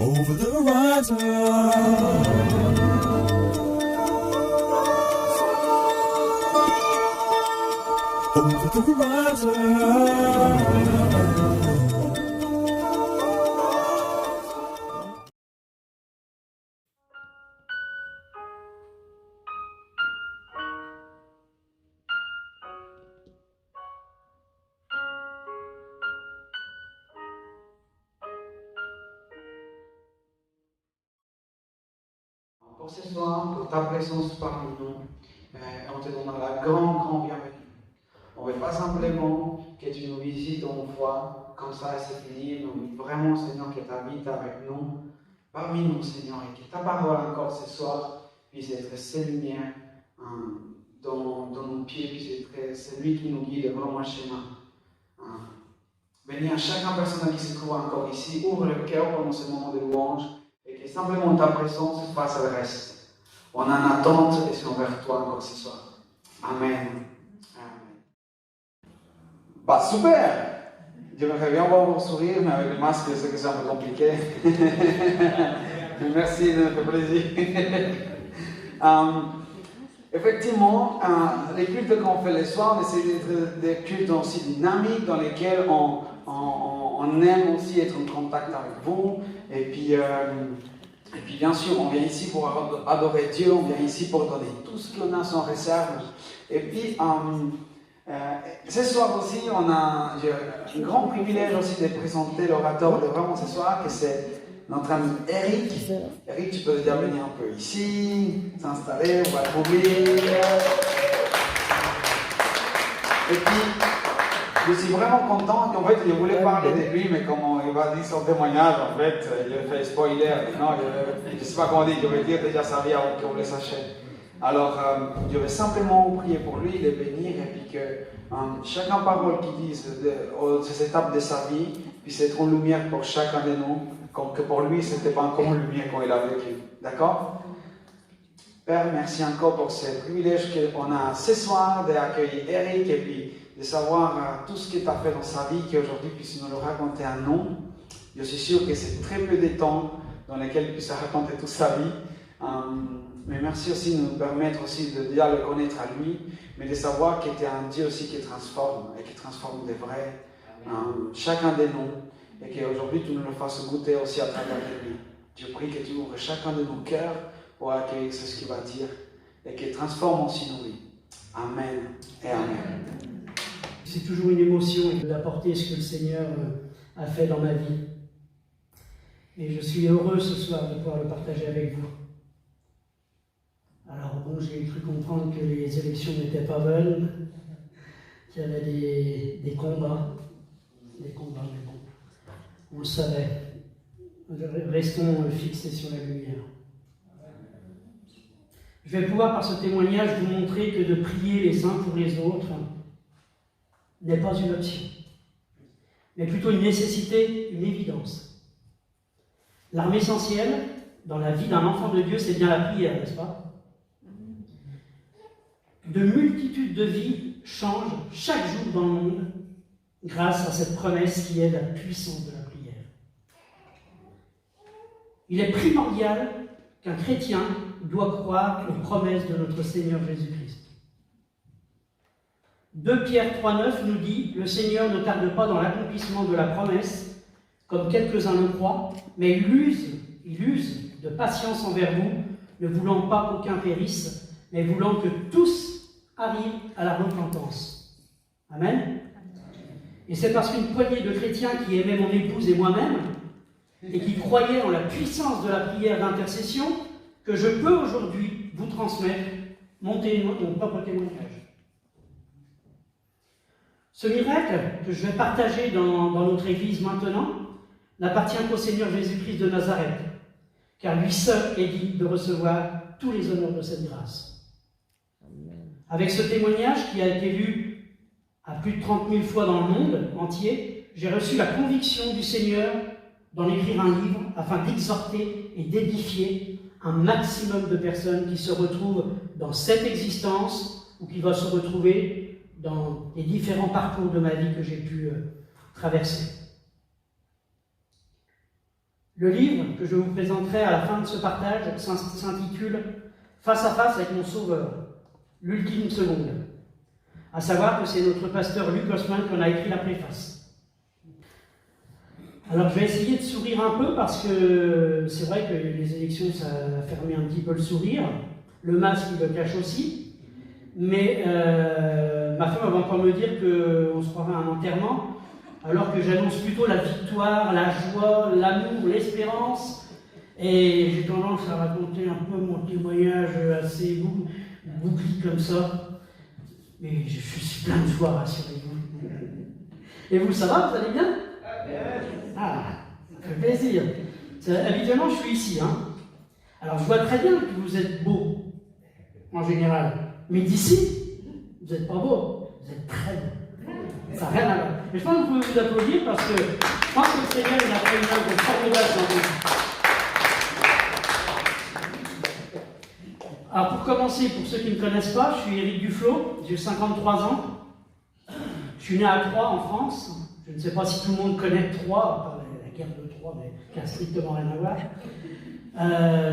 over the horizon. Over the horizon. Pour ce soir, pour ta présence parmi nous, on te donne la grande bienvenue. On ne veut pas simplement que tu nous visites une fois, comme ça et c'est fini, mais vraiment, Seigneur, que tu habites avec nous, parmi nous, Seigneur, et que ta parole encore ce soir puisse être cette lumière dans nos pieds, puisse être celui qui nous guide vraiment le chemin. Bénis à chaque personne qui se trouve encore ici, ouvre le cœur pendant ce moment de louange, et que simplement ta présence fasse le reste. On en attend et c'est envers toi encore ce soir. Amen. Amen. Bah super! J'aimerais bien voir vos sourires, mais avec le masque, je sais que c'est un peu compliqué. Merci, ça me fait plaisir. Effectivement, les cultes qu'on fait le soir, on essaie d'être des cultes aussi dynamiques dans lesquels on aime aussi être en contact avec vous. Et puis bien sûr, on vient ici pour adorer Dieu, on vient ici pour donner tout ce qu'on a sans réserve. Et puis, ce soir aussi, j'ai un grand privilège aussi de présenter l'orateur de vraiment ce soir, que c'est notre ami Eric. Eric, tu peux déjà venir un peu ici, s'installer, on va t'ouvrir. Et puis, je suis vraiment content. En fait, je voulais parler de lui, mais comme il va dire son témoignage, en fait, il a fait spoiler. Non, je ne sais pas comment dire, je vais dire déjà sa vie avant qu'on le sache. Alors, je vais simplement prier pour lui, le bénir, et puis que chaque parole qu'il dise de ces étapes de sa vie puisse être une lumière pour chacun de nous, comme que pour lui, ce n'était pas encore une lumière quand il a vécu. D'accord? Père, merci encore pour ce privilège qu'on a ce soir d'accueillir Eric, et puis de savoir tout ce qu'il a fait dans sa vie, qu'aujourd'hui puisse nous le raconter à nous. Je suis sûr que c'est très peu de temps dans lequel il puisse raconter toute sa vie. Mais merci aussi de nous permettre aussi de déjà le connaître à lui, mais de savoir qu'il était un Dieu aussi qui transforme, et qui transforme des vrais, chacun de nous, et qu'aujourd'hui tu nous le fasses goûter aussi à travers lui. Je prie que tu ouvres chacun de nos cœurs pour accueillir ce qu'il va dire, et qu'il transforme aussi nos vies. Amen et Amen. C'est toujours une émotion d'apporter ce que le Seigneur a fait dans ma vie. Et je suis heureux ce soir de pouvoir le partager avec vous. Alors bon, j'ai cru comprendre que les élections n'étaient pas bonnes, qu'il y avait des combats. Mais bon, on le savait. Restons fixés sur la lumière. Je vais pouvoir par ce témoignage vous montrer que de prier les uns pour les autres n'est pas une option, mais plutôt une nécessité, une évidence. L'arme essentielle dans la vie d'un enfant de Dieu, c'est bien la prière, n'est-ce pas? De multitudes de vies changent chaque jour dans le monde grâce à cette promesse qui est la puissance de la prière. Il est primordial qu'un chrétien doit croire aux promesses de notre Seigneur Jésus-Christ. 2 Pierre 3,9 nous dit « Le Seigneur ne tarde pas dans l'accomplissement de la promesse, comme quelques-uns le croient, mais il use de patience envers vous, ne voulant pas qu'aucun périsse, mais voulant que tous arrivent à la repentance. » Amen. Et c'est parce qu'une poignée de chrétiens qui aimaient mon épouse et moi-même, et qui croyaient en la puissance de la prière d'intercession, que je peux aujourd'hui vous transmettre mon propre témoignage. Ce miracle que je vais partager dans notre Église maintenant n'appartient qu'au Seigneur Jésus-Christ de Nazareth, car lui seul est digne de recevoir tous les honneurs de cette grâce. Avec ce témoignage qui a été lu à plus de 30 000 fois dans le monde entier, j'ai reçu la conviction du Seigneur d'en écrire un livre afin d'exhorter et d'édifier un maximum de personnes qui se retrouvent dans cette existence ou qui vont se retrouver dans les différents parcours de ma vie que j'ai pu traverser. Le livre que je vous présenterai à la fin de ce partage s'intitule « Face à face avec mon Sauveur, l'ultime seconde ». À savoir que c'est notre pasteur Luc Haussmann qui en a écrit la préface. Alors je vais essayer de sourire un peu parce que c'est vrai que les élections ça a fermé un petit peu le sourire, le masque il le cache aussi, mais ma femme va encore me dire qu'on se croirait à un enterrement, alors que j'annonce plutôt la victoire, la joie, l'amour, l'espérance, et j'ai tendance à raconter un peu mon témoignage assez bouclé comme ça. Mais je suis plein de joie, rassurez-vous. Et vous, ça va? Vous allez bien? Ah, ça fait plaisir. Habituellement, je suis ici. Hein. Alors, je vois très bien que vous êtes beau, en général. Mais d'ici, vous n'êtes pas beau. Vous êtes très beau. Ça n'a rien à voir. Mais je pense que vous pouvez vous applaudir parce que je pense que le Seigneur, il a fait une œuvre formidable dans vous. Alors pour commencer, pour ceux qui ne me connaissent pas, je suis Éric Duflo, j'ai 53 ans. Je suis né à Troyes en France. Je ne sais pas si tout le monde connaît Troyes, à part la guerre de Troyes, mais qui n'a strictement rien à voir.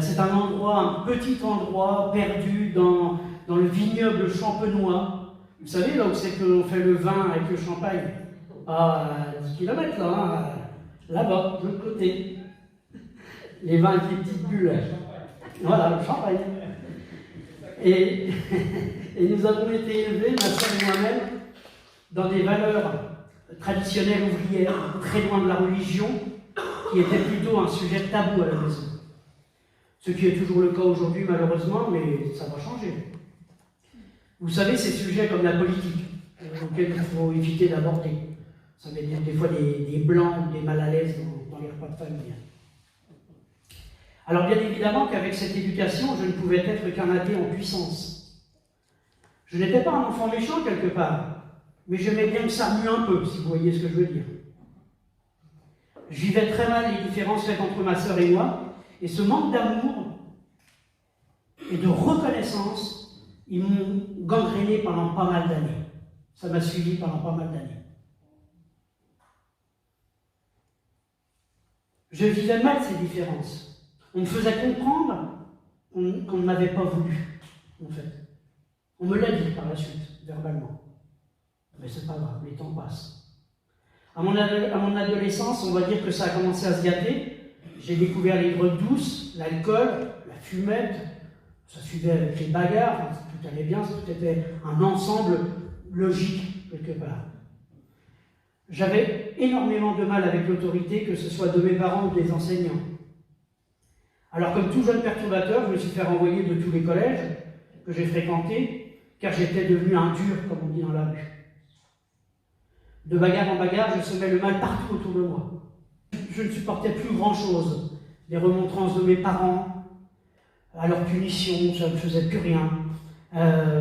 C'est un endroit, un petit endroit perdu dans le vignoble champenois. Vous savez, là où c'est qu'on fait le vin avec le champagne, à 10 km là, hein, là-bas, de l'autre côté. Les vins avec les petites bulles. Voilà, le champagne. Et nous avons été élevés, ma soeur et moi-même, dans des valeurs traditionnelles ouvrières, très loin de la religion, qui était plutôt un sujet tabou à la maison. Ce qui est toujours le cas aujourd'hui, malheureusement, mais ça va changer. Vous savez, ces sujets comme la politique, auxquels il faut éviter d'aborder. Ça met des fois des blancs, des mal à l'aise dans les repas de famille. Alors bien évidemment qu'avec cette éducation, je ne pouvais être qu'un athée en puissance. Je n'étais pas un enfant méchant quelque part, mais j'aimais bien que ça remue un peu, si vous voyez ce que je veux dire. Je vivais très mal les différences faites entre ma sœur et moi, et ce manque d'amour et de reconnaissance, ils m'ont gangréné pendant pas mal d'années. Ça m'a suivi pendant pas mal d'années. Je vivais mal ces différences. On me faisait comprendre qu'on ne m'avait pas voulu, en fait. On me l'a dit par la suite, verbalement. Mais c'est pas grave, les temps passent. À mon adolescence, on va dire que ça a commencé à se gâter. J'ai découvert les drogues douces, l'alcool, la fumette. Ça suivait avec les bagarres, enfin, tout allait bien, tout était un ensemble logique, quelque part. J'avais énormément de mal avec l'autorité, que ce soit de mes parents ou des enseignants. Alors, comme tout jeune perturbateur, je me suis fait renvoyer de tous les collèges que j'ai fréquentés, car j'étais devenu un dur, comme on dit dans la rue. De bagarre en bagarre, je semais le mal partout autour de moi. Je ne supportais plus grand-chose. Les remontrances de mes parents, à leur punition, ça ne faisait plus rien.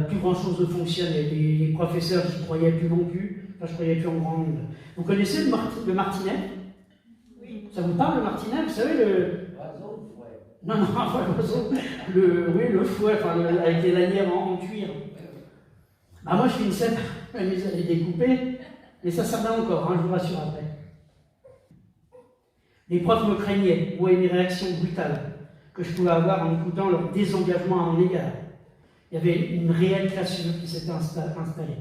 Plus grand-chose ne fonctionnait. Les professeurs, je ne croyais plus non plus. Enfin, je ne croyais plus en grand monde. Vous connaissez le martinet? Oui. Ça vous parle, le martinet? Vous savez, le... Non, enfin l'oiseau, le fouet, enfin, avec les lanières en cuir. Bah, moi, je finissais par m'amuser à les découper, mais ça servait encore, hein, je vous rassure après. Les profs me craignaient, moi et mes réactions brutales que je pouvais avoir en écoutant leur désengagement à mon égard. Il y avait une réelle cassure qui s'était installée.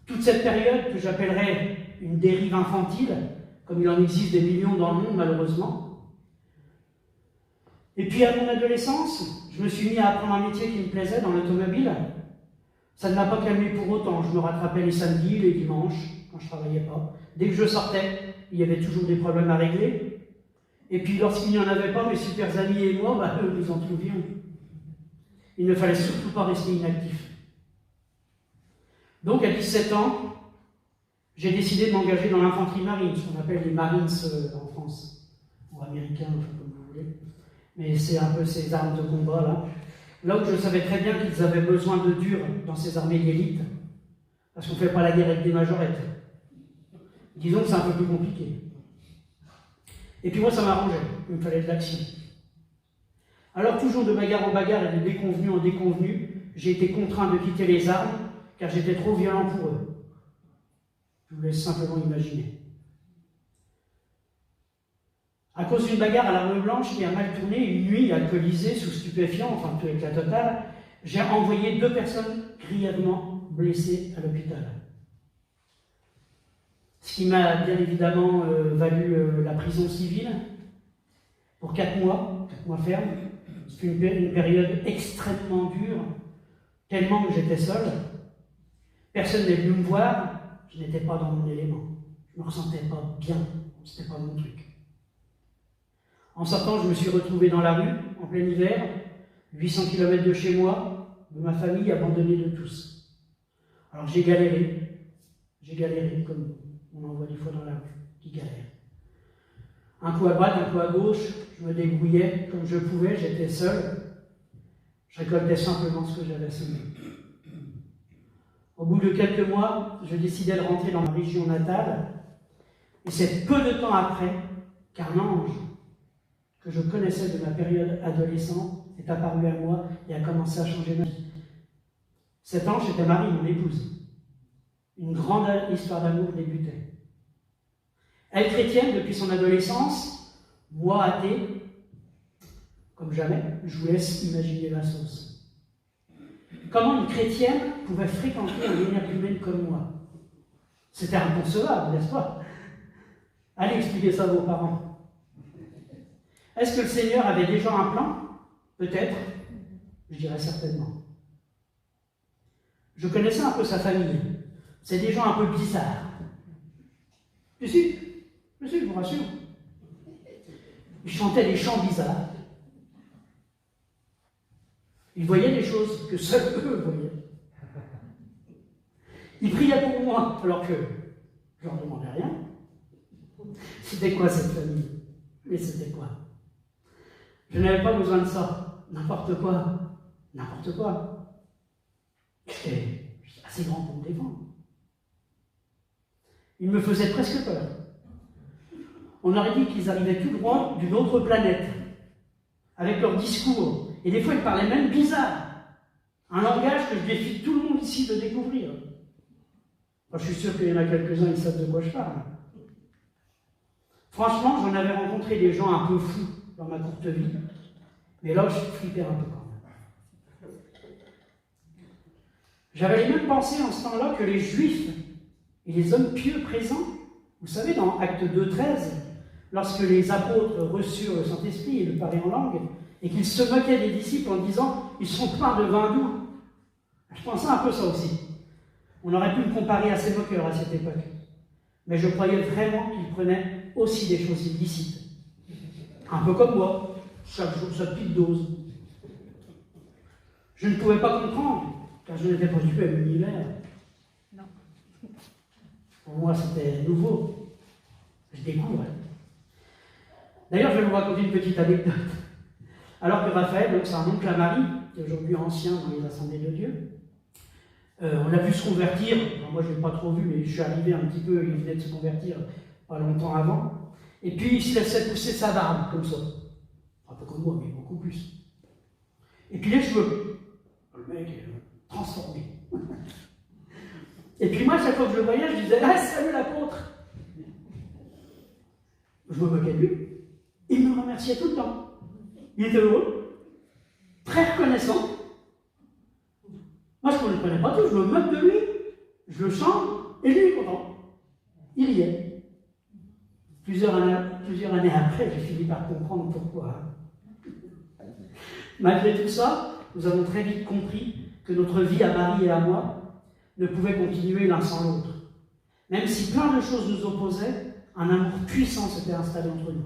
Toute cette période que j'appellerais une dérive infantile, comme il en existe des millions dans le monde malheureusement. Et puis à mon adolescence, je me suis mis à apprendre un métier qui me plaisait dans l'automobile. Ça ne m'a pas calmé pour autant. Je me rattrapais les samedis, les dimanches, quand je ne travaillais pas. Dès que je sortais, il y avait toujours des problèmes à régler. Et puis lorsqu'il n'y en avait pas, mes super amis et moi, bah, eux, nous en trouvions. Il ne fallait surtout pas rester inactif. Donc à 17 ans, j'ai décidé de m'engager dans l'infanterie marine, ce qu'on appelle les Marines en France, ou américains, comme vous voulez. Mais c'est un peu ces armes de combat là. Là où je savais très bien qu'ils avaient besoin de dur dans ces armées d'élite, parce qu'on ne fait pas la guerre avec des majorettes. Disons que c'est un peu plus compliqué. Et puis moi ça m'arrangeait, il me fallait de l'action. Alors toujours de bagarre en bagarre et de déconvenu en déconvenu, j'ai été contraint de quitter les armes, car j'étais trop violent pour eux. Je vous laisse simplement imaginer. À cause d'une bagarre à l'Arme Blanche qui a mal tourné, une nuit, alcoolisée, sous stupéfiants, enfin tout avec la totale, j'ai envoyé 2 personnes grièvement blessées à l'hôpital. Ce qui m'a bien évidemment valu la prison civile pour 4 mois ferme. C'était une période extrêmement dure, tellement que j'étais seul. Personne n'est venu me voir, je n'étais pas dans mon élément. Je ne me ressentais pas bien, c'était pas mon truc. En sortant, je me suis retrouvé dans la rue, en plein hiver, 800 km de chez moi, de ma famille, abandonnée de tous. Alors j'ai galéré, comme on en voit des fois dans la rue, qui galère. Un coup à droite, un coup à gauche, je me débrouillais comme je pouvais, j'étais seul. Je récoltais simplement ce que j'avais semé. Au bout de quelques mois, je décidai de rentrer dans ma région natale, et c'est peu de temps après qu'un ange que je connaissais de ma période adolescente est apparu à moi et a commencé à changer ma vie. Cet ange était Marie, mon épouse. Une grande histoire d'amour débutait. Elle chrétienne depuis son adolescence, moi athée, comme jamais, je vous laisse imaginer la sauce. Comment une chrétienne pouvait fréquenter un énergumène comme moi? C'était inconcevable, n'est-ce pas? Allez expliquer ça à vos parents. Est-ce que le Seigneur avait déjà un plan? Peut-être, je dirais certainement. Je connaissais un peu sa famille. C'est des gens un peu bizarres. Je vous rassure. Ils chantaient des chants bizarres. Ils voyaient des choses que seuls eux voyaient. Ils priaient pour moi, alors que je leur demandais rien. C'était quoi cette famille? Mais c'était quoi? Je n'avais pas besoin de ça. N'importe quoi. N'importe quoi. J'étais assez grand pour me défendre. Ils me faisaient presque peur. On aurait dit qu'ils arrivaient tout droit d'une autre planète, avec leur discours. Et des fois, ils parlaient même bizarre. Un langage que je défie tout le monde ici de découvrir. Moi, je suis sûr qu'il y en a quelques-uns, ils savent de quoi je parle. Franchement, j'en avais rencontré des gens un peu fous dans ma courte vie. Mais là, je flippais un peu quand même. J'avais même pensé en ce temps-là que les Juifs et les hommes pieux présents, vous savez, dans Acte 2:13, lorsque les apôtres reçurent le Saint-Esprit et le parlaient en langue, et qu'ils se moquaient des disciples en disant « ils sont pleins de vin doux ». Je pensais un peu ça aussi. On aurait pu me comparer à ces moqueurs à cette époque. Mais je croyais vraiment qu'ils prenaient aussi des choses illicites. Un peu comme moi, chaque jour sa petite dose. Je ne pouvais pas comprendre, car je n'étais pas du tout à l'univers. Non. Pour moi, c'était nouveau. Je découvrais. D'ailleurs, je vais vous raconter une petite anecdote. Alors que Raphaël, donc c'est un oncle à Marie, qui est aujourd'hui ancien dans les Assemblées de Dieu, on l'a vu se convertir. Alors moi, je ne l'ai pas trop vu, mais je suis arrivé un petit peu, il venait de se convertir pas longtemps avant. Et puis, il se laissait pousser sa barbe, comme ça. Un peu comme moi, mais beaucoup plus. Et puis les cheveux. Le mec est transformé. Et puis moi, chaque fois que je le voyais, je disais « Ah, salut l'apôtre !» Je me moquais de lui. Il me remerciait tout le temps. Il était heureux, très reconnaissant. Moi, je ne le connais pas tout, je me moque de lui, je le chante, et lui, il est content. Il riait. Plusieurs années après, j'ai fini par comprendre pourquoi. Malgré tout ça, nous avons très vite compris que notre vie à Marie et à moi ne pouvait continuer l'un sans l'autre. Même si plein de choses nous opposaient, un amour puissant s'était installé entre nous.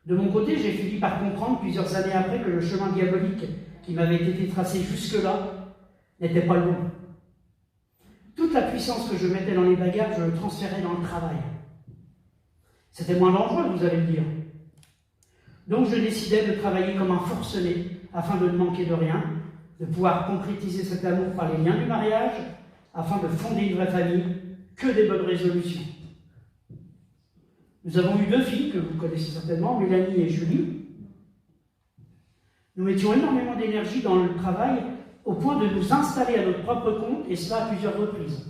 De mon côté, j'ai fini par comprendre plusieurs années après que le chemin diabolique qui m'avait été tracé jusque-là n'était pas le bon. Toute la puissance que je mettais dans les bagarres, je le transférais dans le travail. C'était moins dangereux, vous allez me dire. Donc je décidais de travailler comme un forcené afin de ne manquer de rien, de pouvoir concrétiser cet amour par les liens du mariage, afin de fonder une vraie famille, que des bonnes résolutions. Nous avons eu 2 filles que vous connaissez certainement, Mélanie et Julie. Nous mettions énormément d'énergie dans le travail au point de nous installer à notre propre compte, et cela à plusieurs reprises.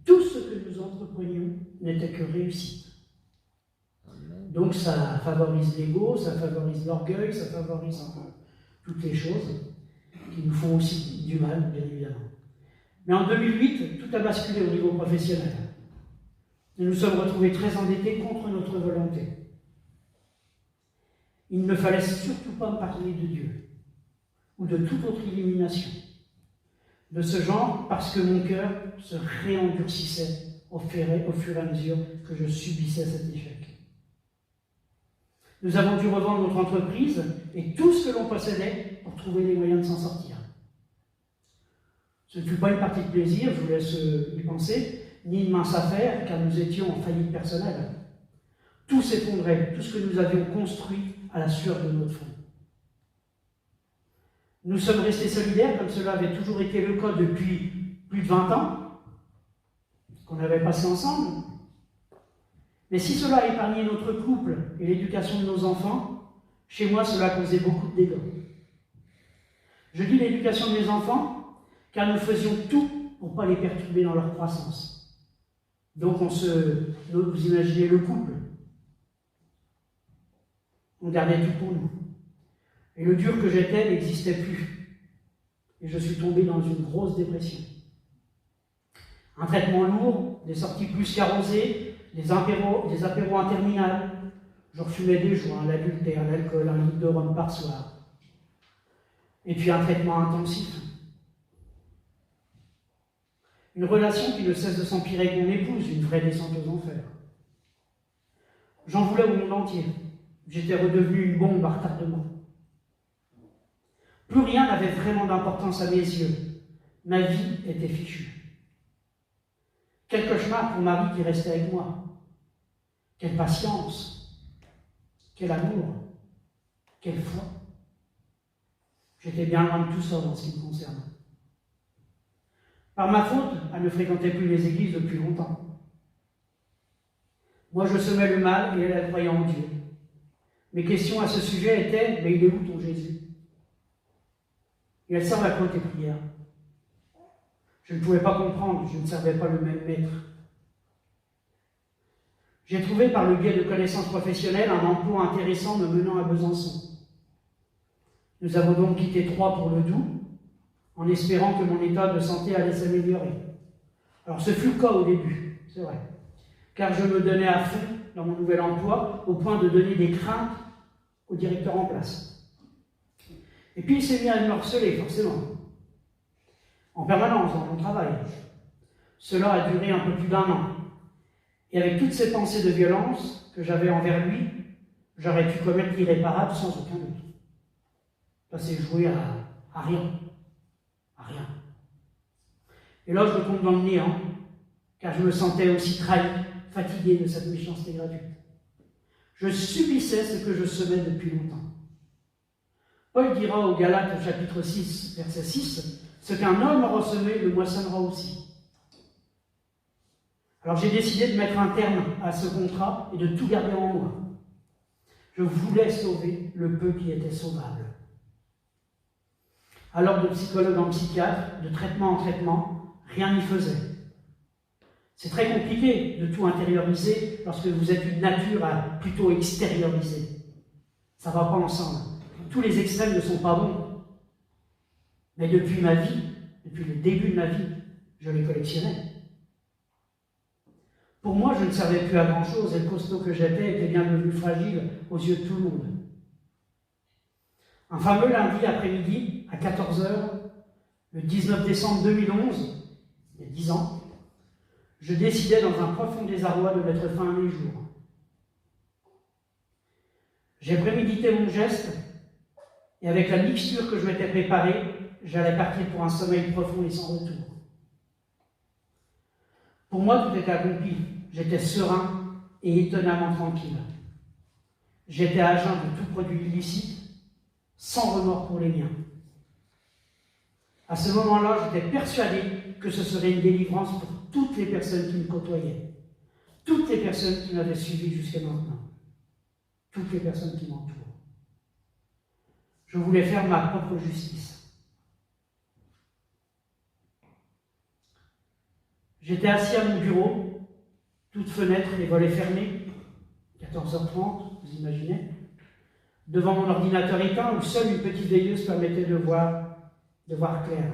Tout ce que entreprenions n'était que réussite. Donc ça favorise l'ego, ça favorise l'orgueil, ça favorise toutes les choses qui nous font aussi du mal, bien évidemment. Mais en 2008, tout a basculé au niveau professionnel. Nous nous sommes retrouvés très endettés contre notre volonté. Il ne fallait surtout pas me parler de Dieu ou de toute autre illumination de ce genre, parce que mon cœur se réendurcissait au fur et à mesure que je subissais cet échec. Nous avons dû revendre notre entreprise et tout ce que l'on possédait pour trouver les moyens de s'en sortir. Ce ne fut pas une partie de plaisir, je vous laisse y penser, ni une mince affaire, car nous étions en faillite personnelle. Tout s'effondrait, tout ce que nous avions construit à la sueur de notre front. Nous sommes restés solidaires, comme cela avait toujours été le cas depuis plus de 20 ans, qu'on avait passé ensemble. Mais si cela a épargné notre couple et l'éducation de nos enfants, chez moi cela causait beaucoup de dégâts. Je dis l'éducation de mes enfants, car nous faisions tout pour ne pas les perturber dans leur croissance. Donc vous imaginez le couple. On gardait tout pour nous. Et le dur que j'étais n'existait plus. Et je suis tombé dans une grosse dépression. Un traitement lourd, des sorties plus qu'arrosées, des apéros interminables. Je refumais des joints, l'adultère, l'alcool, 1 litre de rhum par soir. Et puis un traitement intensif. Une relation qui ne cesse de s'empirer avec mon épouse, une vraie descente aux enfers. J'en voulais au monde entier. J'étais redevenu une bombe à retardement. Plus rien n'avait vraiment d'importance à mes yeux. Ma vie était fichue. Quel cauchemar pour Marie qui restait avec moi. Quelle patience. Quel amour. Quelle foi. J'étais bien loin de tout ça dans ce qui me concerne. Par ma faute, elle ne fréquentait plus les églises depuis longtemps. Moi, je semais le mal et elle croyait en Dieu. Mes questions à ce sujet étaient « Mais il est où ton Jésus ?» Et elles servent à quoi tes prières? Je ne pouvais pas comprendre, je ne servais pas le même maître. J'ai trouvé par le biais de connaissances professionnelles un emploi intéressant me menant à Besançon. Nous avons donc quitté Troyes pour le Doubs, en espérant que mon état de santé allait s'améliorer. Alors ce fut le cas au début, c'est vrai, car je me donnais à fond dans mon nouvel emploi, au point de donner des craintes au directeur en place. Et puis il s'est mis à me harceler, forcément, en permanence dans mon travail. Cela a duré un peu plus d'1 an. Et avec toutes ces pensées de violence que j'avais envers lui, j'aurais pu commettre l'irréparable sans aucun doute. Ça s'est joué à rien. À rien. Et là, je tombe dans le néant, car je me sentais aussi trahi, fatigué de cette méchanceté gratuite. Je subissais ce que je semais depuis longtemps. Paul dira aux Galates, chapitre 6, verset 6, « Ce qu'un homme aura semé, le moissonnera aussi. » Alors j'ai décidé de mettre un terme à ce contrat et de tout garder en moi. Je voulais sauver le peu qui était sauvable. Alors de psychologue en psychiatre, de traitement en traitement, rien n'y faisait. C'est très compliqué de tout intérioriser lorsque vous êtes une nature à plutôt extérioriser. Ça ne va pas ensemble. Tous les extrêmes ne sont pas bons. Mais depuis ma vie, depuis le début de ma vie, je les collectionnais. Pour moi, je ne servais plus à grand-chose et le costaud que j'étais était bien devenu fragile aux yeux de tout le monde. Un fameux lundi après-midi, à 14 h, le 19 décembre 2011, il y a 10 ans, je décidais dans un profond désarroi de mettre fin à mes jours. J'ai prémédité mon geste et avec la mixture que je m'étais préparée, j'allais partir pour un sommeil profond et sans retour. Pour moi, tout était accompli. J'étais serein et étonnamment tranquille. J'étais à jeun de tout produit illicite, sans remords pour les miens. À ce moment-là, j'étais persuadé que ce serait une délivrance pour toutes les personnes qui me côtoyaient, toutes les personnes qui m'avaient suivi jusqu'à maintenant, toutes les personnes qui m'entourent. Je voulais faire ma propre justice. J'étais assis à mon bureau, toutes fenêtres et volets fermés, 14h30, vous imaginez, devant mon ordinateur éteint où seule une petite veilleuse permettait de voir clair.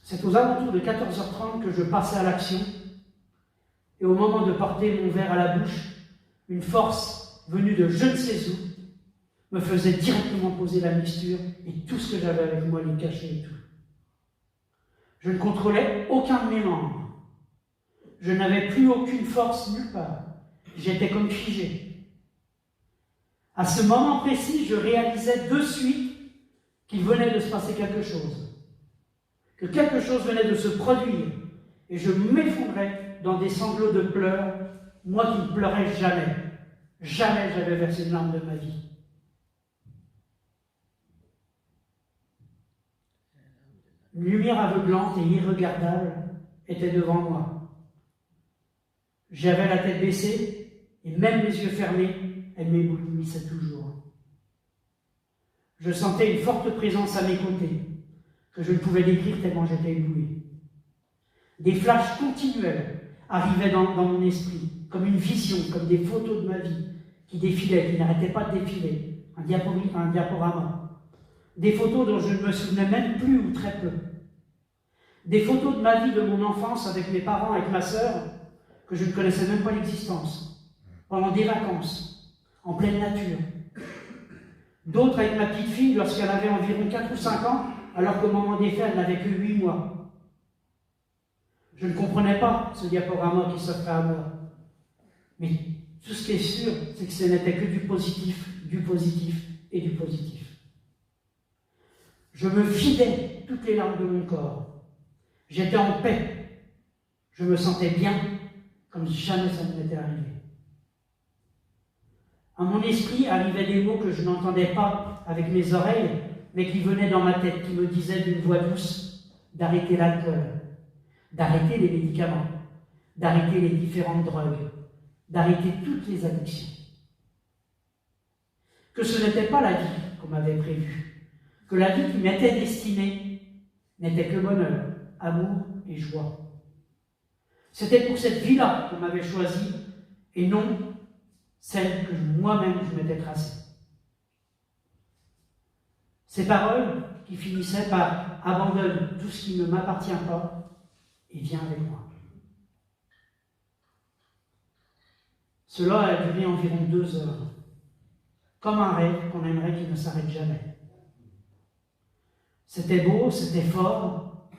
C'est aux alentours de 14h30 que je passais à l'action, et au moment de porter mon verre à la bouche, une force venue de je ne sais où me faisait directement poser la mixture et tout ce que j'avais avec moi, les cachets et tout. Je ne contrôlais aucun de mes membres. Je n'avais plus aucune force nulle part. J'étais comme figé. À ce moment précis, je réalisais de suite qu'il venait de se passer quelque chose. Que quelque chose venait de se produire. Et je m'effondrais dans des sanglots de pleurs, moi qui ne pleurais jamais. Jamais j'avais versé une larme de ma vie. Une lumière aveuglante et irregardable était devant moi. J'avais la tête baissée et même les yeux fermés, elle m'éblouissait toujours. Je sentais une forte présence à mes côtés, que je ne pouvais décrire tellement j'étais ébloui. Des flashs continuels arrivaient dans mon esprit, comme une vision, comme des photos de ma vie qui défilaient, qui n'arrêtaient pas de défiler, un diaporama. Des photos dont je ne me souvenais même plus ou très peu. Des photos de ma vie, de mon enfance avec mes parents, avec ma sœur, que je ne connaissais même pas l'existence, pendant des vacances, en pleine nature. D'autres avec ma petite fille lorsqu'elle avait environ 4 ou 5 ans, alors qu'au moment des faits, elle n'avait que 8 mois. Je ne comprenais pas ce diaporama qui s'offrait à moi. Mais tout ce qui est sûr, c'est que ce n'était que du positif et du positif. Je me vidais toutes les larmes de mon corps. J'étais en paix. Je me sentais bien, comme jamais ça ne m'était arrivé. À mon esprit arrivaient des mots que je n'entendais pas avec mes oreilles, mais qui venaient dans ma tête, qui me disaient d'une voix douce d'arrêter l'alcool, d'arrêter les médicaments, d'arrêter les différentes drogues, d'arrêter toutes les addictions. Que ce n'était pas la vie qu'on m'avait prévue, que la vie qui m'était destinée n'était que bonheur, amour et joie. C'était pour cette vie-là qu'on m'avait choisi et non celle que moi-même je m'étais tracée. Ces paroles qui finissaient par « abandonne tout ce qui ne m'appartient pas et viens avec moi ». Cela a duré environ 2 heures, comme un rêve qu'on aimerait qu'il ne s'arrête jamais. C'était beau, c'était fort,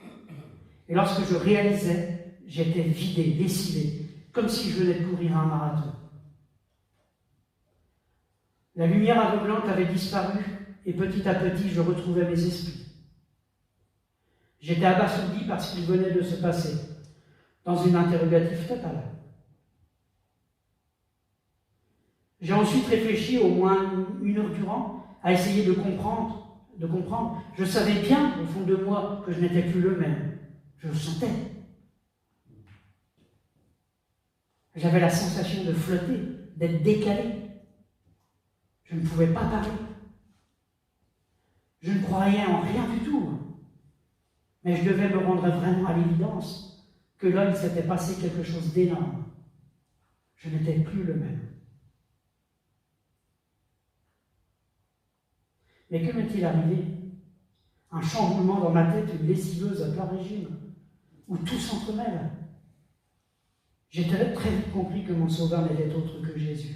et lorsque je réalisais, j'étais vidé, lessivé, comme si je venais de courir un marathon. La lumière aveuglante avait disparu, et petit à petit, je retrouvais mes esprits. J'étais abasourdi par ce qui venait de se passer, dans une interrogative totale. J'ai ensuite réfléchi au moins 1 heure durant à essayer de comprendre. Je savais bien, au fond de moi, que je n'étais plus le même. Je le sentais. J'avais la sensation de flotter, d'être décalé. Je ne pouvais pas parler. Je ne croyais en rien du tout. Mais je devais me rendre vraiment à l'évidence que là, il s'était passé quelque chose d'énorme. Je n'étais plus le même. Mais que m'est-il arrivé? Un chamboulement dans ma tête, une lessiveuse à plein régime, où tout s'entremêle. J'ai très vite compris que mon sauveur n'était autre que Jésus.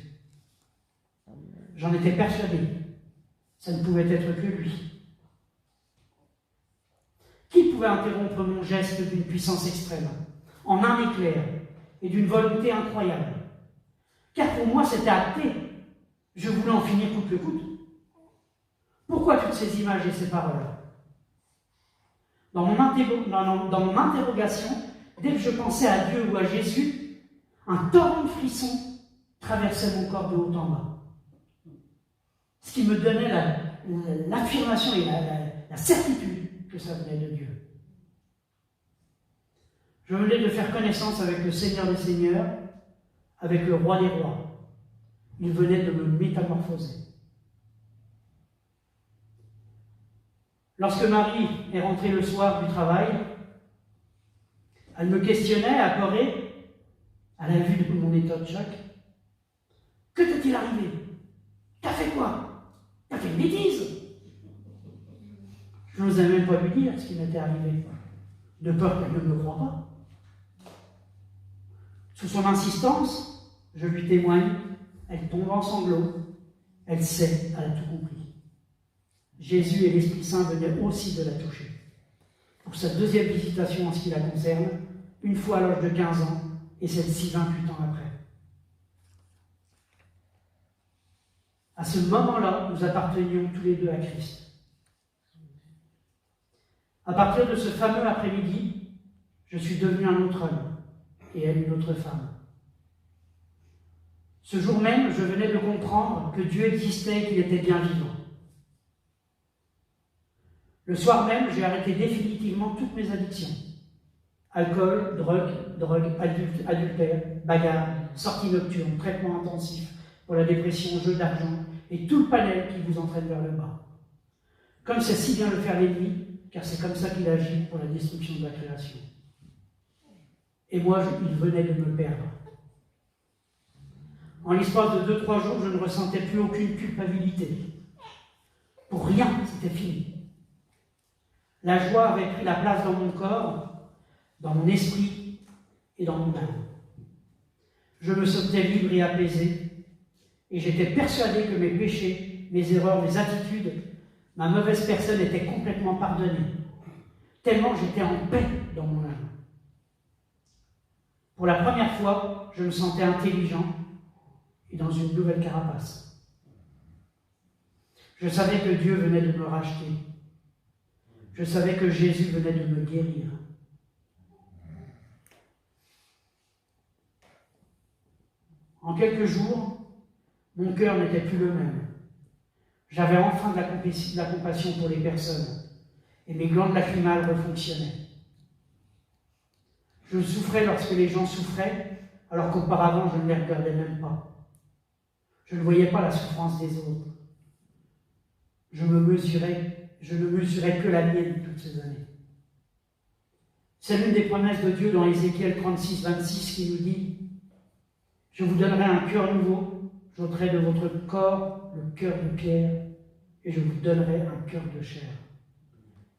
J'en étais persuadé. Ça ne pouvait être que lui. Qui pouvait interrompre mon geste d'une puissance extrême, en un éclair et d'une volonté incroyable? Car pour moi, c'était acté. Je voulais en finir coûte que coûte. Pourquoi toutes ces images et ces paroles? Dans mon interrogation, dès que je pensais à Dieu ou à Jésus, un torrent de frissons traversait mon corps de haut en bas. Ce qui me donnait l'affirmation et la certitude que ça venait de Dieu. Je venais de faire connaissance avec le Seigneur des Seigneurs, avec le Roi des Rois. Il venait de me métamorphoser. Lorsque Marie est rentrée le soir du travail, elle me questionnait, à Corée, à la vue de mon état de choc. Que t'est-il arrivé? T'as fait quoi? T'as fait une bêtise? Je n'osais même pas lui dire ce qui m'était arrivé, de peur qu'elle ne me croie pas. Sous son insistance, je lui témoigne, elle tombe en sanglots, elle sait, elle a tout compris. Jésus et l'Esprit Saint venaient aussi de la toucher. Pour sa deuxième visitation en ce qui la concerne, une fois à l'âge de 15 ans, et celle-ci 28 ans après. À ce moment-là, nous appartenions tous les deux à Christ. À partir de ce fameux après-midi, je suis devenu un autre homme et elle une autre femme. Ce jour même, je venais de comprendre que Dieu existait et qu'il était bien vivant. Le soir même, j'ai arrêté définitivement toutes mes addictions. Alcool, drogue, adultère, bagarre, sorties nocturnes, traitement intensif pour la dépression, jeu d'argent et tout le panel qui vous entraîne vers le bas. Comme c'est si bien le faire l'ennemi, car c'est comme ça qu'il agit pour la destruction de la création. Et moi, il venait de me perdre. En l'espace de 2-3 jours, je ne ressentais plus aucune culpabilité. Pour rien, c'était fini. La joie avait pris la place dans mon corps, dans mon esprit et dans mon âme. Je me sentais libre et apaisé, et j'étais persuadé que mes péchés, mes erreurs, mes attitudes, ma mauvaise personne était complètement pardonnée, tellement j'étais en paix dans mon âme. Pour la première fois, je me sentais intelligent et dans une nouvelle carapace. Je savais que Dieu venait de me racheter. Je savais que Jésus venait de me guérir. En quelques jours, mon cœur n'était plus le même. J'avais enfin de la compassion pour les personnes et mes glandes lacrymales refonctionnaient. Je souffrais lorsque les gens souffraient, alors qu'auparavant je ne les regardais même pas. Je ne voyais pas la souffrance des autres. Je ne mesurais que la mienne toutes ces années. C'est l'une des promesses de Dieu dans Ézéchiel 36, 26 qui nous dit « Je vous donnerai un cœur nouveau, j'ôterai de votre corps le cœur de pierre, et je vous donnerai un cœur de chair. »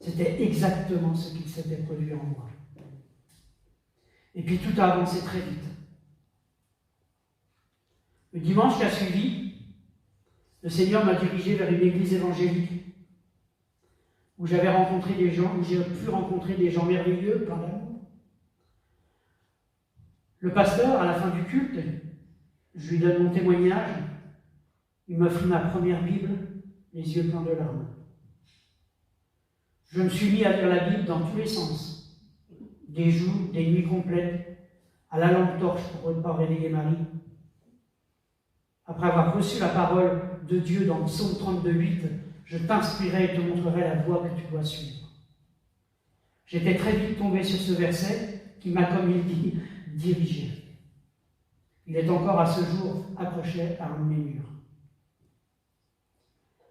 C'était exactement ce qui s'était produit en moi. Et puis tout a avancé très vite. Le dimanche qui a suivi, le Seigneur m'a dirigé vers une église évangélique où j'ai pu rencontrer des gens merveilleux, plein d'amour. Le pasteur, à la fin du culte, je lui donne mon témoignage, il m'offrit ma première Bible, les yeux pleins de larmes. Je me suis mis à lire la Bible dans tous les sens, des jours, des nuits complètes, à la lampe torche pour ne pas réveiller Marie. Après avoir reçu la parole de Dieu dans Psaume 32, 8, je t'inspirerai et te montrerai la voie que tu dois suivre. J'étais très vite tombé sur ce verset qui m'a, comme il dit, dirigé. Il est encore à ce jour accroché à un de mes murs.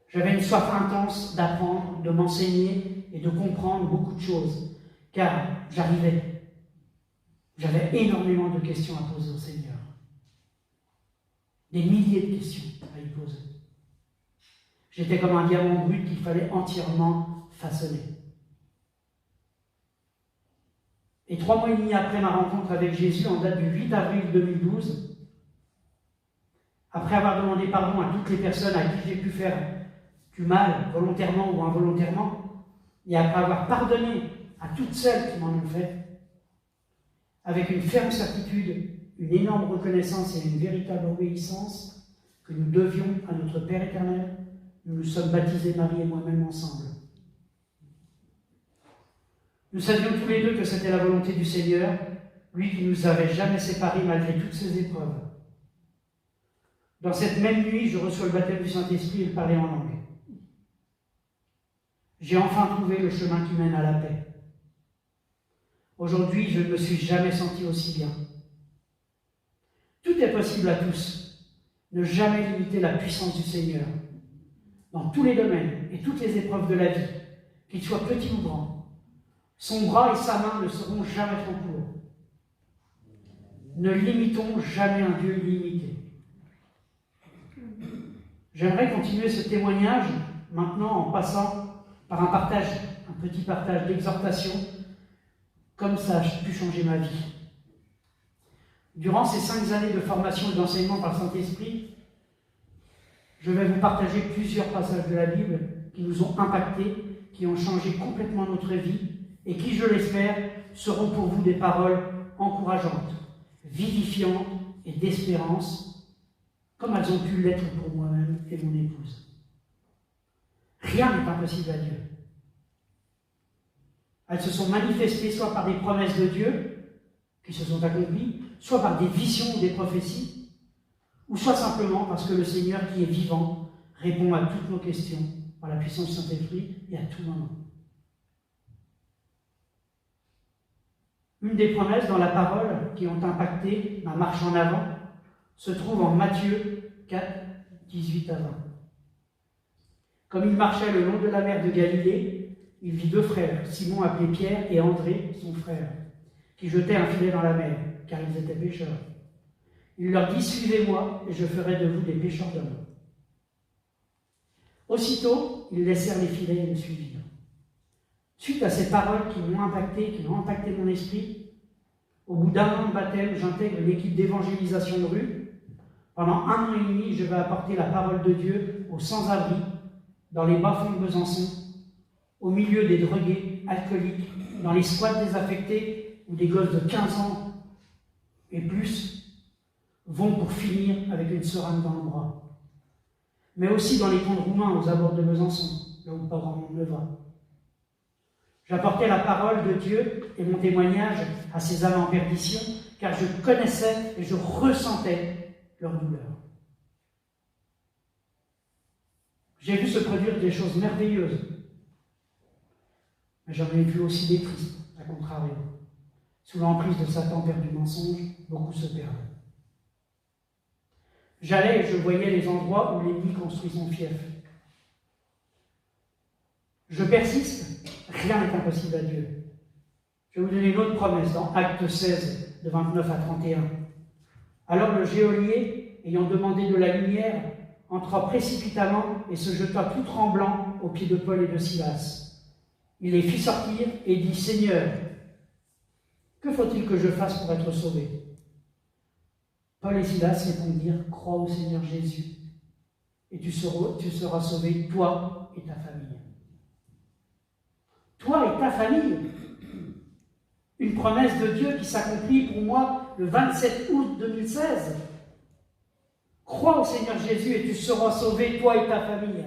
J'avais une soif intense d'apprendre, de m'enseigner et de comprendre beaucoup de choses, car j'avais énormément de questions à poser au Seigneur. Des milliers de questions à y poser. J'étais comme un diamant brut qu'il fallait entièrement façonner. Et 3 mois et demi après ma rencontre avec Jésus, en date du 8 avril 2012, après avoir demandé pardon à toutes les personnes à qui j'ai pu faire du mal, volontairement ou involontairement, et après avoir pardonné à toutes celles qui m'en ont fait, avec une ferme certitude, une énorme reconnaissance et une véritable obéissance que nous devions à notre Père éternel, nous nous sommes baptisés, Marie et moi-même, ensemble. Nous savions tous les deux que c'était la volonté du Seigneur, lui qui ne nous avait jamais séparés malgré toutes ces épreuves. Dans cette même nuit, je reçois le baptême du Saint-Esprit et le parler en langue. J'ai enfin trouvé le chemin qui mène à la paix. Aujourd'hui, je ne me suis jamais senti aussi bien. Tout est possible à tous. Ne jamais limiter la puissance du Seigneur. Dans tous les domaines et toutes les épreuves de la vie, qu'ils soient petits ou grands, son bras et sa main ne seront jamais trop courts. Ne limitons jamais un Dieu illimité. J'aimerais continuer ce témoignage maintenant en passant par un petit partage d'exhortation, comme ça a pu changer ma vie. Durant ces 5 années de formation et d'enseignement par le Saint-Esprit, je vais vous partager plusieurs passages de la Bible qui nous ont impactés, qui ont changé complètement notre vie et qui, je l'espère, seront pour vous des paroles encourageantes, vivifiantes et d'espérance, comme elles ont pu l'être pour moi-même et mon épouse. Rien n'est impossible à Dieu. Elles se sont manifestées soit par des promesses de Dieu qui se sont accomplies, soit par des visions ou des prophéties, ou soit simplement parce que le Seigneur qui est vivant répond à toutes nos questions par la puissance du Saint-Esprit et à tout moment. Une des promesses dans la parole qui ont impacté ma marche en avant se trouve en Matthieu 4, 18 à 20. Comme il marchait le long de la mer de Galilée, il vit 2 frères, Simon appelé Pierre et André, son frère, qui jetaient un filet dans la mer, car ils étaient pêcheurs. Il leur dit « Suivez-moi, et je ferai de vous des pêcheurs d'hommes. » Aussitôt, ils laissèrent les filets et le suivirent. Suite à ces paroles qui m'ont impacté, qui ont impacté mon esprit, au bout d'1 an de baptême, j'intègre l'équipe d'évangélisation de rue. Pendant 1 an et demi, je vais apporter la parole de Dieu aux sans-abri, dans les bas-fonds de Besançon, au milieu des drogués, alcooliques, dans les squats désaffectés, où des gosses de 15 ans et plus vont pour finir avec une seringue dans le bras. Mais aussi dans les camps de Roumains aux abords de Besançon, là où pas grand monde ne va. J'apportais la parole de Dieu et mon témoignage à ces âmes en perdition, car je connaissais et je ressentais leur douleur. J'ai vu se produire des choses merveilleuses, mais j'en ai vu aussi des tristes, à contrario. Sous l'emprise de Satan père du mensonge, beaucoup se perdent. J'allais et je voyais les endroits où l'ennemi construit son fief. Je persiste, rien n'est impossible à Dieu. Je vais vous donner une autre promesse dans Acte 16, de 29 à 31. Alors le geôlier, ayant demandé de la lumière, entra précipitamment et se jeta tout tremblant aux pieds de Paul et de Silas. Il les fit sortir et dit « Seigneur, que faut-il que je fasse pour être sauvé ?» Paul et Silas répondirent « Crois au Seigneur Jésus, et tu seras sauvé, toi et ta famille. » Toi et ta famille. Une promesse de Dieu qui s'accomplit pour moi le 27 août 2016. Crois au Seigneur Jésus et tu seras sauvé, toi et ta famille.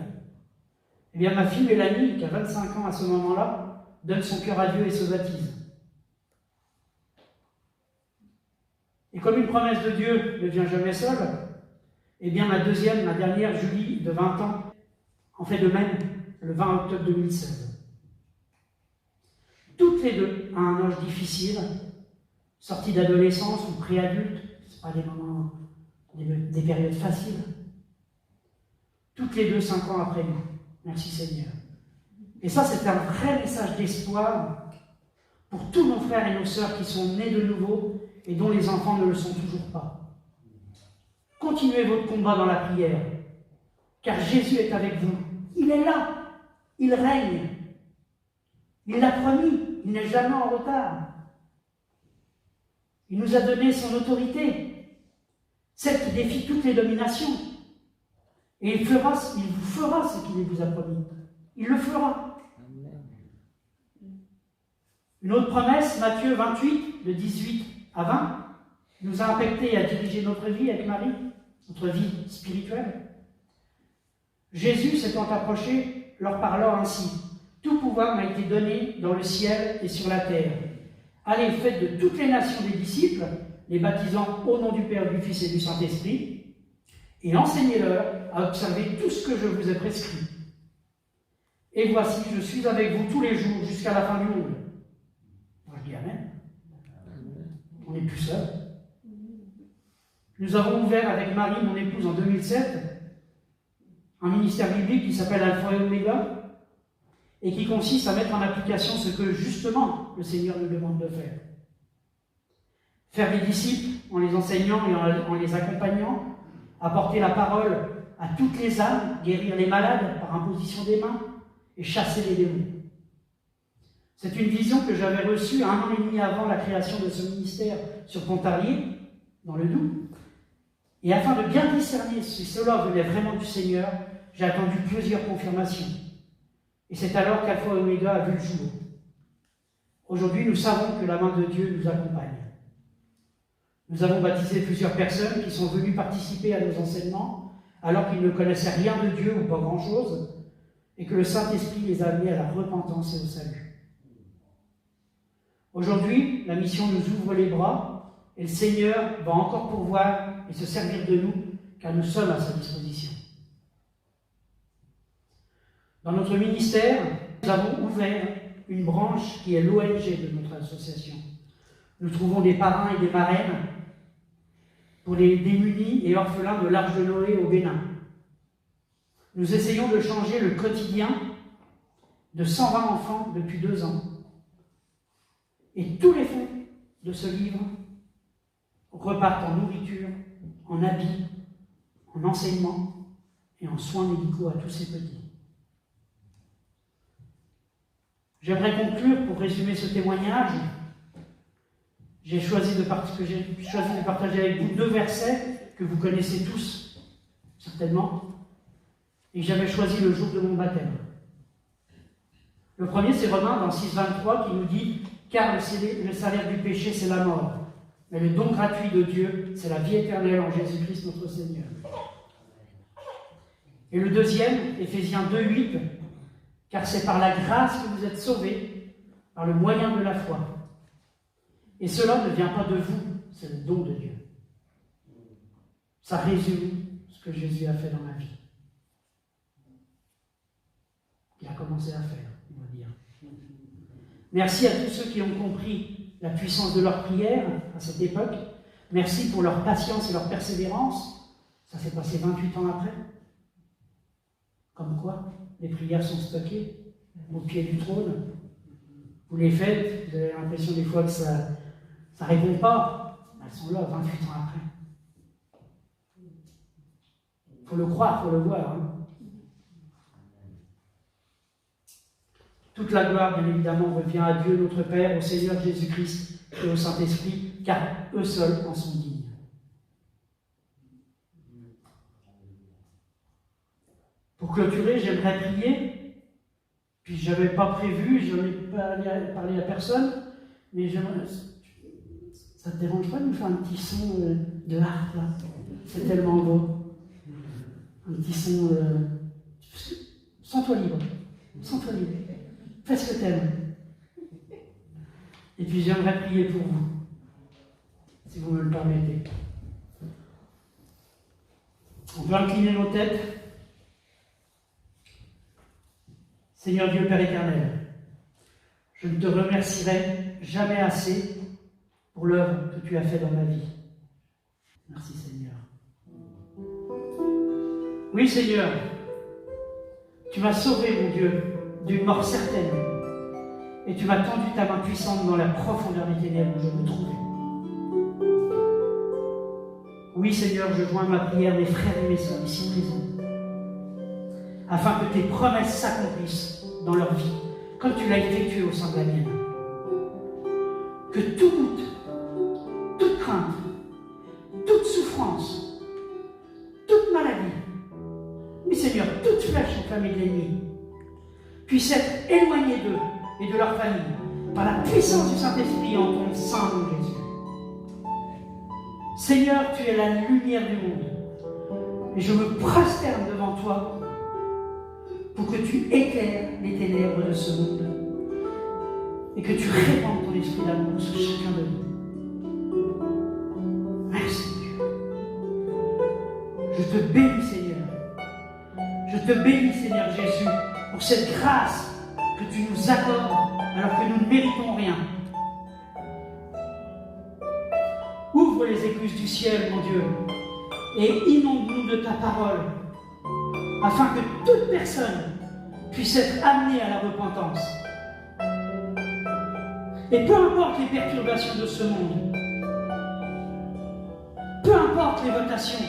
Eh bien, ma fille Mélanie, qui a 25 ans à ce moment-là, donne son cœur à Dieu et se baptise. Et comme une promesse de Dieu ne vient jamais seule, eh bien ma dernière, Julie, de 20 ans, en fait de même, le 20 octobre 2016. Toutes les deux, à un âge difficile, sorties d'adolescence ou préadulte, ce pas des moments, des périodes faciles. Toutes les deux, 5 ans après nous. Merci Seigneur. Et ça, c'est un vrai message d'espoir pour tous nos frères et nos sœurs qui sont nés de nouveau et dont les enfants ne le sont toujours pas. Continuez votre combat dans la prière, car Jésus est avec vous. Il est là, il règne. Il l'a promis, il n'est jamais en retard. Il nous a donné son autorité, celle qui défie toutes les dominations. Et il vous fera ce qu'il vous a promis. Il le fera. Une autre promesse, Matthieu 28, de 18 à 20, nous a impacté à diriger notre vie avec Marie, notre vie spirituelle. Jésus s'étant approché, leur parlant ainsi. Tout pouvoir m'a été donné dans le ciel et sur la terre. Allez, faites de toutes les nations des disciples, les baptisant au nom du Père, du Fils et du Saint-Esprit, et enseignez-leur à observer tout ce que je vous ai prescrit. Et voici, je suis avec vous tous les jours jusqu'à la fin du monde. Moi, je dis Amen. On n'est plus seuls. Nous avons ouvert avec Marie, mon épouse, en 2007, un ministère biblique qui s'appelle Alpha et Oméga, et qui consiste à mettre en application ce que, justement, le Seigneur nous demande de faire. Faire des disciples en les enseignant et en les accompagnant, apporter la parole à toutes les âmes, guérir les malades par imposition des mains et chasser les démons. C'est une vision que j'avais reçue 1 an et demi avant la création de ce ministère sur Pontarlier, dans le Doubs. Et afin de bien discerner si cela venait vraiment du Seigneur, j'ai attendu plusieurs confirmations. Et c'est alors qu'Alpha Oméga a vu le jour. Aujourd'hui, nous savons que la main de Dieu nous accompagne. Nous avons baptisé plusieurs personnes qui sont venues participer à nos enseignements alors qu'ils ne connaissaient rien de Dieu ou pas grand-chose, et que le Saint-Esprit les a amenés à la repentance et au salut. Aujourd'hui, la mission nous ouvre les bras, et le Seigneur va encore pourvoir et se servir de nous, car nous sommes à sa disposition. Dans notre ministère, nous avons ouvert une branche qui est l'ONG de notre association. Nous trouvons des parrains et des marraines pour les démunis et orphelins de l'Arche de Noé au Bénin. Nous essayons de changer le quotidien de 120 enfants depuis 2 ans. Et tous les fonds de ce livre repartent en nourriture, en habits, en enseignement et en soins médicaux à tous ces petits. J'aimerais conclure pour résumer ce témoignage. J'ai choisi de partager avec vous 2 versets que vous connaissez tous, certainement, et que j'avais choisi le jour de mon baptême. Le premier, c'est Romains dans 6,23 qui nous dit « Car le salaire du péché, c'est la mort, mais le don gratuit de Dieu, c'est la vie éternelle en Jésus-Christ notre Seigneur. » Et le deuxième, Éphésiens 2,8, « Car c'est par la grâce que vous êtes sauvés, par le moyen de la foi. Et cela ne vient pas de vous, c'est le don de Dieu. » Ça résume ce que Jésus a fait dans ma vie. Il a commencé à faire, on va dire. Merci à tous ceux qui ont compris la puissance de leur prière à cette époque. Merci pour leur patience et leur persévérance. Ça s'est passé 28 ans après. Comme quoi, les prières sont stockées au pied du trône. Vous les faites, vous avez l'impression des fois que ça ne répond pas. Elles sont là 28 ans après. Il faut le croire, il faut le voir. Hein. Toute la gloire, bien évidemment, revient à Dieu, notre Père, au Seigneur Jésus-Christ et au Saint-Esprit, car eux seuls en sont dignes. Pour clôturer, j'aimerais prier, puis je n'avais pas prévu, je n'en ai pas parlé à personne, mais ça ne te dérange pas de nous faire un petit son de harpe, là? C'est tellement beau. Un petit son... Sens-toi libre. Sens-toi libre. Fais ce que t'aimes. Et puis j'aimerais prier pour vous, si vous me le permettez. On peut incliner nos têtes. Seigneur Dieu Père éternel, je ne te remercierai jamais assez pour l'œuvre que tu as faite dans ma vie. Merci Seigneur. Oui Seigneur, tu m'as sauvé mon Dieu d'une mort certaine, et tu m'as tendu ta main puissante dans la profondeur des ténèbres où je me trouvais. Oui Seigneur, je joins ma prière mes frères et mes sœurs ici présents, afin que tes promesses s'accomplissent dans leur vie, comme tu l'as effectué au sein de la mienne. Que tout doute, toute crainte, toute souffrance, toute maladie, oui Seigneur, toute flèche enflammée de l'ennemi, puisse être éloigné d'eux et de leur famille par la puissance du Saint-Esprit en ton saint nom Jésus. Seigneur, tu es la lumière du monde et je me prosterne devant toi pour que tu éclaires les ténèbres de ce monde et que tu répandes ton esprit d'amour sur chacun de nous. Merci Dieu. Je te bénis Seigneur. Je te bénis Seigneur Jésus pour cette grâce que tu nous accordes alors que nous ne méritons rien. Ouvre les écluses du ciel, mon Dieu, et inonde-nous de ta parole, afin que toute personne puisse être amenée à la repentance. Et peu importe les perturbations de ce monde, importe les votations,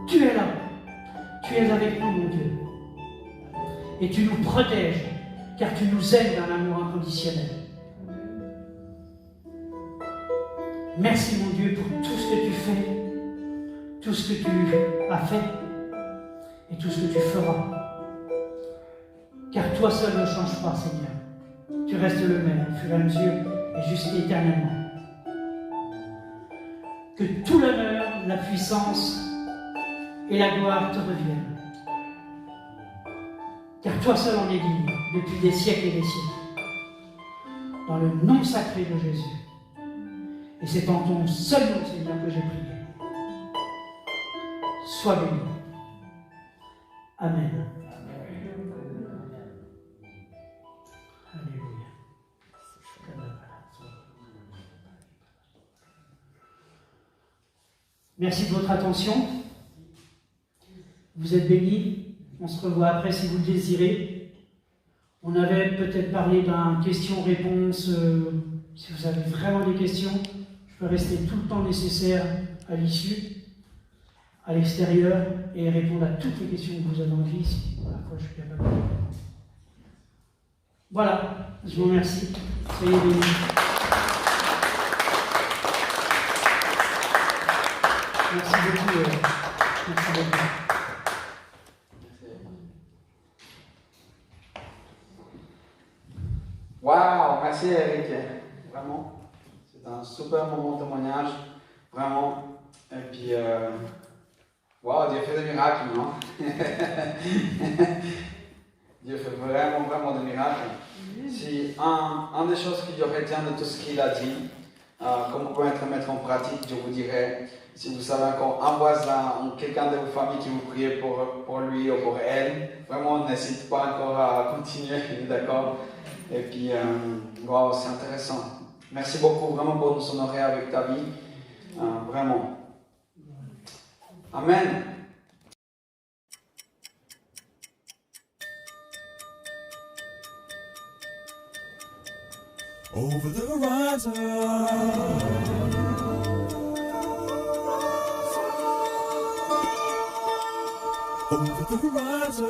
tu es là. Tu es avec nous, mon Dieu. Et tu nous protèges, car tu nous aimes d'un amour inconditionnel. Merci, mon Dieu, pour tout ce que tu fais, tout ce que tu as fait et tout ce que tu feras. Car toi seul ne changes pas, Seigneur. Tu restes le même, au fur et à mesure, et jusqu'éternellement. Que tout l'honneur, la puissance et la gloire te reviennent. Car toi seul en es digne, depuis des siècles et des siècles. Dans le nom sacré de Jésus. Et c'est en ton seul nom, Seigneur, que j'ai prié. Sois béni. Amen. Alléluia. Merci de votre attention. Vous êtes bénis. On se revoit après si vous le désirez. On avait peut-être parlé d'un question-réponse. Si vous avez vraiment des questions, je peux rester tout le temps nécessaire à l'issue, à l'extérieur, et répondre à toutes les questions que vous avez envie, si à la fois je suis capable. Voilà, je vous remercie. Soyez bénis. Merci beaucoup. Merci beaucoup. Waouh, merci Eric. Vraiment, c'est un super moment de témoignage. Vraiment. Et puis, waouh, Dieu fait des miracles, non? Dieu fait vraiment des miracles. Si un des choses que je retiens de tout ce qu'il a dit, comment on peut mettre en pratique, je vous dirais, si vous savez encore un voisin ou quelqu'un de vos familles qui vous prie pour lui ou pour elle, vraiment n'hésitez pas encore à continuer, d'accord? Et puis, wow, c'est intéressant. Merci beaucoup vraiment pour nous honorer avec ta vie. Vraiment. Amen. Over the horizon. Over the horizon.